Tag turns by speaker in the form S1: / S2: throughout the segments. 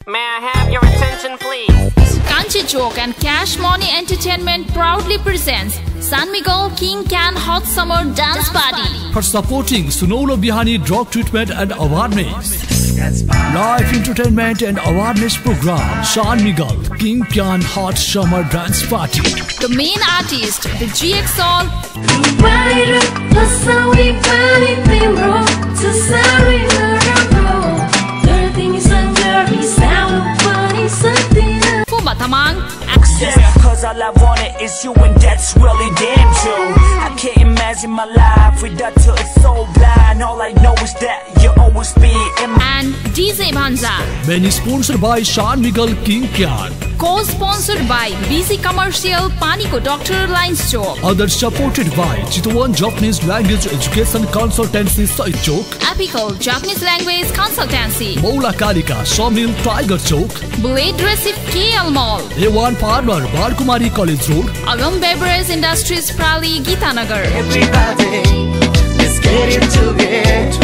S1: May I have your attention, please?
S2: Kanchi Chowk and Cash Money Entertainment proudly presents San Miguel King Can Hot Summer Dance Party
S3: for supporting Sunolo Bihani Drug Treatment and Awareness. Live entertainment and awareness program San Miguel King Can Hot Summer Dance Party.
S2: The main artist, the GXL. Fuma Tamang.
S4: Yeah, cause all I wanted is you and that's really damn true. I can't imagine my life without you, it's so blind. All I know is that you always be in my...
S2: And DJ Bhanza.
S3: Many sponsored by San Miguel King Can.
S2: Co-sponsored by BC Commercial Paniko Dr. Lines Chowk.
S3: Others supported by Chitwan Japanese Language Education Consultancy Site Chowk.
S2: Apical Japanese Language Consultancy.
S3: Mola Kalika Sawmill Tiger Chowk.
S2: Blade Recipe KL Mall.
S3: A1 Farmer Balkumari College Road.
S2: Agam Beverage Industries Prali Gitanagar.
S5: Everybody, let's get into it.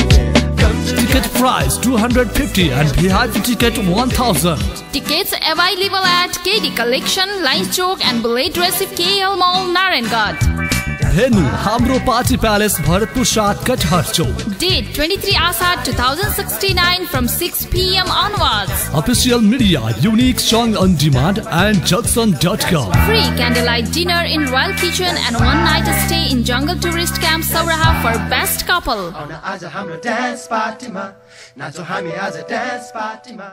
S3: Ticket price 250 and VIP ticket 1000.
S2: Tickets available at KD Collection, Lines Chowk and Blade Recipe KL Mall, Narayangad.
S3: Venue Hamro Party Palace, Bharatpur Shat, Kathar Chowk.
S2: Date 23 Asad 2069 from 6 p.m. onwards.
S3: Official media Unique Song on Demand and Judson.com.
S2: Free candlelight dinner in Royal Kitchen and one night stay in Jungle Tourist Camp Sauraha for best couple.
S5: Dance party ma, nacho hami as a dance party ma.